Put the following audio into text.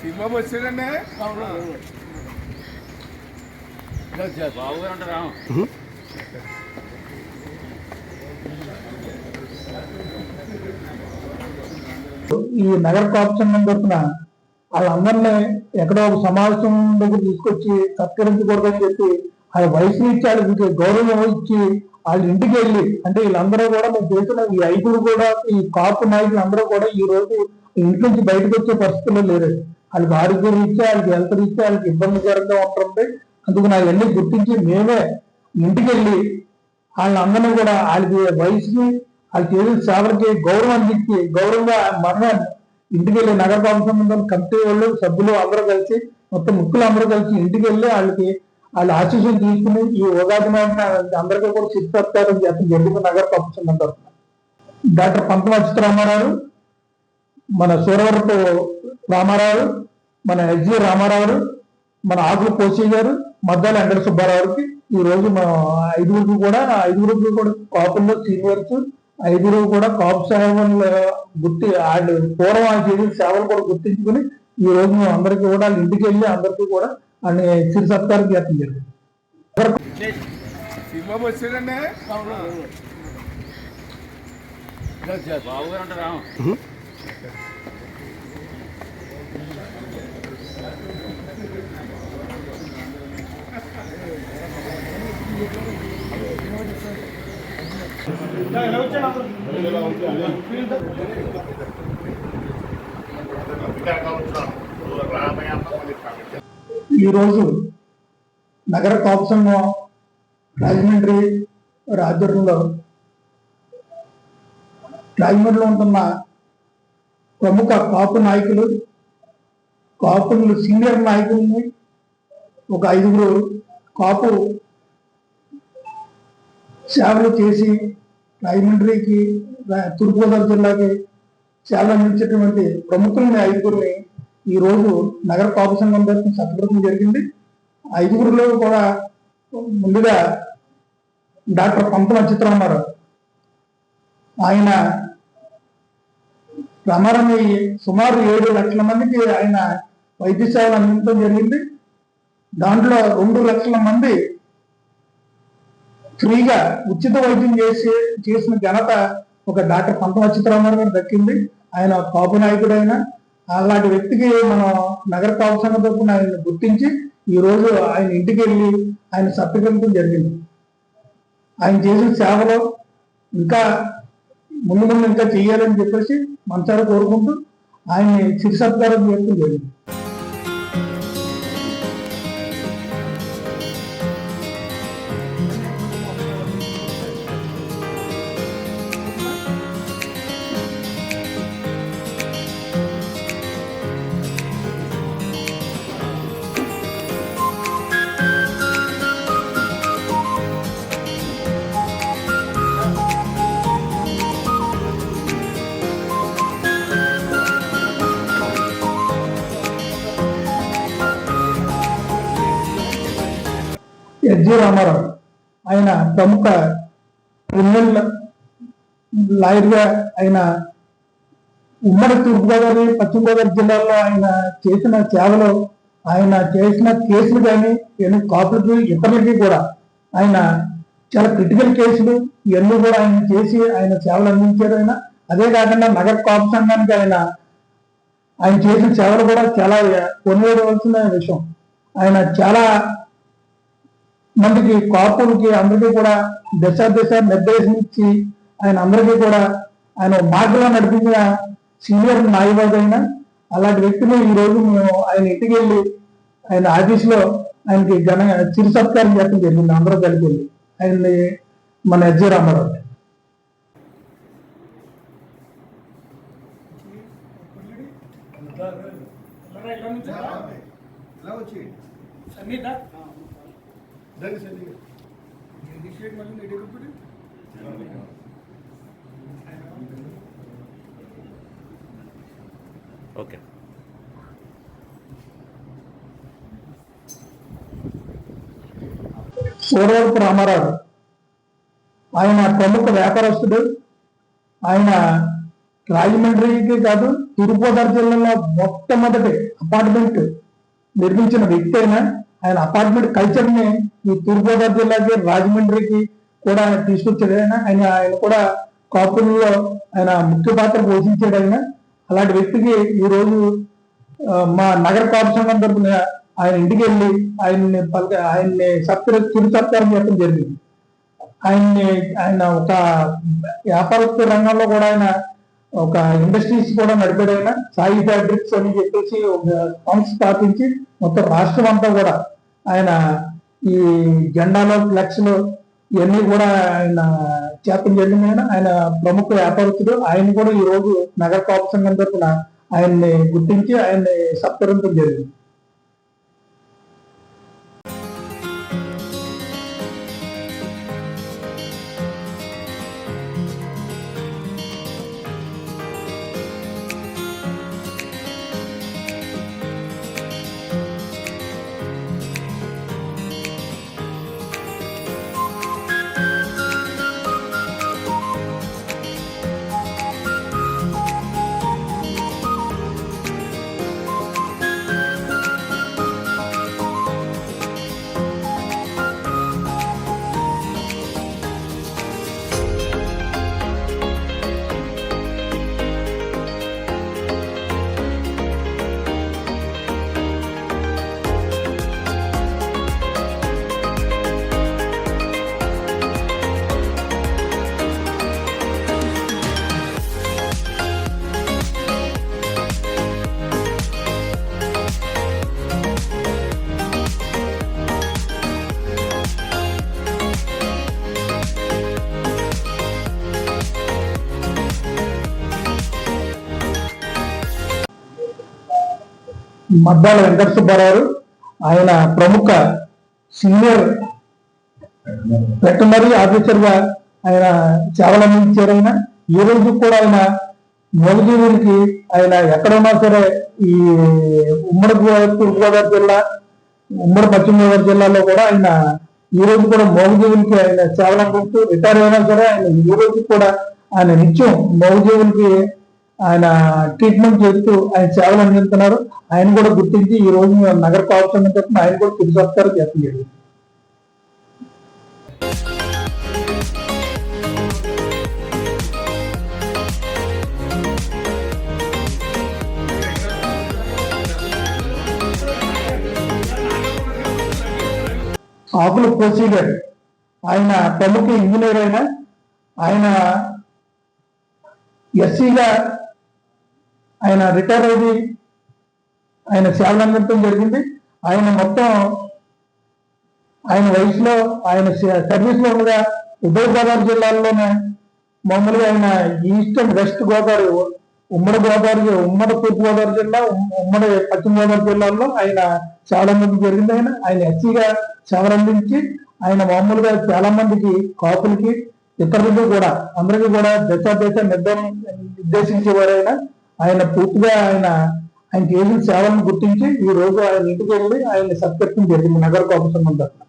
Cinema వచ్చాడండి బాబుగారు అంటారా? ఈ నగర కోఆపరేషన్ తరఫున వాళ్ళందరినీ ఎక్కడో ఒక సమావేశం దగ్గర తీసుకొచ్చి సత్కరించకూడదని చెప్పి ఆ వయసు ఇచ్చి వాళ్ళకి గౌరవం ఇచ్చి వాళ్ళ ఇంటికి వెళ్ళి, అంటే వీళ్ళందరూ కూడా మీకు తెలిసిన ఈ ఐదుగురు కూడా ఈ కాపు నాయకులు అందరూ కూడా ఈ రోజు ఇంటి నుంచి బయటకు వచ్చే పరిస్థితుల్లో లేరు. వాళ్ళకి ఆరోగ్య రీత్యా, వాళ్ళకి హెల్త్ రీత్యా వాళ్ళకి ఇబ్బందికరంగా ఉంటుంది. అందుకు నా ఇవన్నీ గుర్తించి మేమే ఇంటికి వెళ్ళి వాళ్ళందరినీ కూడా వాళ్ళకి వయసుకి వాళ్ళు చేసిన సేవలకి గౌరవం ఇచ్చి గౌరవంగా మరణాన్ని ఇంటికి వెళ్ళి నగర పాలక కమిటీ వాళ్ళు సభ్యులు అందరూ కలిసి మొత్తం ముక్కులు అందరూ కలిసి ఇంటికి వెళ్ళి వాళ్ళకి వాళ్ళ ఆశీస్సులు తీసుకుని ఈ ఉగాది నాటిన అందరికీ కూడా చిత్తారని చెప్పి జరుగుతున్న నగర పాలక తరఫున డాక్టర్ పంతమచ్యుత రామారావు, మన సూరవరపు రామారావు, మన ఎస్జి రామారావు, మన ఆకుల పోసి గారు, మద్దాల వెంకట సుబ్బారావుకి ఈ రోజు మన ఐదుగురికి కూడా కాపుల్లో సీనియర్స్ ఐదుగురు కూడా కాపు సేవలు గుర్తి వాళ్ళు పూర్వం ఆయన చేసిన సేవలు కూడా గుర్తించుకుని ఈ రోజు మేము అందరికీ కూడా వాళ్ళ ఇంటికి వెళ్ళి అందరికీ కూడా ఆయన సిరి సత్కారం చేయడం జరిగింది. సినిమా వచ్చాడండి బాబుగారు అంటారా? ఈరోజు నగర కోఆపరేషన్ రాజమండ్రి ఆధ్వర్యంలో రాజమండ్రిలో ఉంటున్న ప్రముఖ కాపు నాయకులు, కాపులు సీనియర్ నాయకుల్ని ఒక ఐదుగురు కాపు సేవలు చేసి రాజమండ్రికి తూర్పుగోదావరి జిల్లాకి సేవలు అందించేటువంటి ప్రముఖులని ఐదుగురిని ఈ రోజు నగర కాపు సంఘం తరఫున సత్కరించడం జరిగింది. ఐదుగురిలో కూడా ముందుగా డాక్టర్ పంతమచ్యుత రామారావు, ఆయన రామారావు సుమారు 7 లక్షల మందికి ఆయన వైద్య సేవలు అందించడం జరిగింది. దాంట్లో 2 లక్షల మంది ఫ్రీగా ఉచిత వైద్యం చేసిన ఘనత ఒక డాక్టర్ పంతమచ్యుత రామారావు గారు దక్కింది. ఆయన కాపు నాయకుడు. అయినా అలాంటి వ్యక్తికి మనం నగర కాపు సంఘం తరఫున ఆయన గుర్తించి ఈ రోజు ఆయన ఇంటికి వెళ్ళి ఆయన సత్కరించడం జరిగింది. ఆయన చేసిన సేవలో ఇంకా ముందు ఇంకా చెయ్యాలని చెప్పేసి మనసారా కోరుకుంటూ ఆయన్ని సిరి సత్కారం చేయడం జరిగింది. ఎస్జి రామారావు, ఆయన ప్రముఖ క్రిమినల్ లాయర్గా ఆయన ఉమ్మడి తూర్పుగోదావరి పశ్చిమ గోదావరి జిల్లాలో ఆయన చేసిన సేవలు, ఆయన చేసిన కేసులు కానీ కాపులకి ఇతరులకి కూడా ఆయన చాలా క్రిటికల్ కేసులు ఇవన్నీ కూడా ఆయన చేసి ఆయన సేవలు అందించారు. ఆయన అదే కాకుండా నగర కాపు సంఘానికి ఆయన చేసిన సేవలు కూడా చాలా కొనివేయవలసిన విషయం. ఆయన చాలా మందికి కాపులకి అందరికీ కూడా దశ నిర్దేశించి ఆయన అందరికీ కూడా ఆయన మార్గంలో నడిపించిన సీనియర్ నాయకుడు. అయినా అలాంటి వ్యక్తులు ఈ రోజు మేము ఆయన ఇంటికి వెళ్ళి ఆయన ఆఫీసులో ఆయనకి చిరు సత్కారం చేయడం జరిగింది. అందరూ కలిపి వెళ్ళి ఆయన్ని మన ఎస్జి రామారావు. ఓకే. సూరవరపు రామారావు, ఆయన ప్రముఖ వ్యాపారస్తుడు. ఆయన రాజమండ్రికి కాదు, తూర్పుగోదావరి జిల్లాలో మొట్టమొదటి అపార్ట్మెంట్ నిర్మించిన వ్యక్తి అయినా ఆయన అపార్ట్మెంట్ కల్చర్ ని ఈ తూర్పుగోదావరి జిల్లాకి, రాజమండ్రికి కూడా తీసుకొచ్చాడు. ఆయన ఆయన కూడా కాపుల్లో ఆయన ముఖ్య పాత్ర పోషించాడు. అలాంటి వ్యక్తికి ఈ రోజు మా నగర కాపు సంఘం తరఫున ఆయన ఇంటికి వెళ్ళి ఆయన్ని చిరు సత్కారం చేయడం జరిగింది. ఆయన ఒక వ్యాపారస్తు రంగంలో కూడా ఆయన ఒక ఇండస్ట్రీస్ కూడా నడిపాడు. ఆయన సాయి ఫ్యాబ్రిక్స్ అని చెప్పేసి ఒక సంస్థ స్థాపించి మొత్తం రాష్ట్రం అంతా కూడా ఆయన ఈ జెండాలో ఫ్లెక్స్లు ఇవన్నీ కూడా ఆయన చేతం జరిగింది. ఆయన ప్రముఖ వ్యాపారస్తుడు. ఆయన కూడా ఈ రోజు నగర కాపు సంఘం తరఫున ఆయన్ని గుర్తించి ఆయన్ని సత్కరించడం జరిగింది. మద్దాల వెంకట సుబ్బారావు ఆయన ప్రముఖ సీనియర్ వెటర్నరీ ఆఫీసర్ గా ఆయన సేవలు అందించారు. ఆయన ఈ రోజు కూడా ఆయన మూగజీవులకి ఆయన ఎక్కడున్నా సరే ఈ ఉమ్మడి తూర్పుగోదావరి జిల్లా, ఉమ్మడి పశ్చిమ గోదావరి జిల్లాలో కూడా ఆయన ఈ రోజు కూడా మూగజీవులకి ఆయన సేవలు అందిస్తూ రిటైర్ అయినా సరే ఆయన ఈ రోజు కూడా ఆయన నిత్యం మూగజీవులకి ఆయన ట్రీట్మెంట్ చేస్తూ ఆయన సేవలు అందిస్తున్నారు. ఆయన కూడా గుర్తించి ఈ రోజు నగర కాపు సంఘం తరఫున ఆయన కూడా చిరు సత్కారం చేస్తున్నారు. ఆకుల కోసి గారు ఆయన ప్రముఖ ఇంజనీర్. ఆయన ఎస్సీగా ఆయన రిటైర్ అయ్యి ఆయన సేవలు అందించడం జరిగింది. ఆయన మొత్తం ఆయన వయసులో ఆయన సర్వీస్ లో ఉండగా ఉభయ గోదావరి జిల్లాల్లోనే మామూలుగా ఆయన ఈస్ట్ అండ్ వెస్ట్ గోదావరి, ఉమ్మడి తూర్పు గోదావరి జిల్లా, ఉమ్మడి పశ్చిమ గోదావరి జిల్లాల్లో ఆయన సేవలు అందించడం జరిగింది. ఆయన ఎస్సీగా సేవలు అందించి ఆయన మామూలుగా చాలా మందికి, కాపులకి, ఇతరులకు కూడా అందరికీ కూడా దశ నిర్దేశించేవారైనా ఆయన పూర్తిగా ఆయన చేసిన సేవలను గుర్తించి ఈ రోజు ఆయన ఇంటికి వెళ్ళి ఆయన్ని సత్కరించడం జరిగింది నగర కాపు సంఘం తరఫున.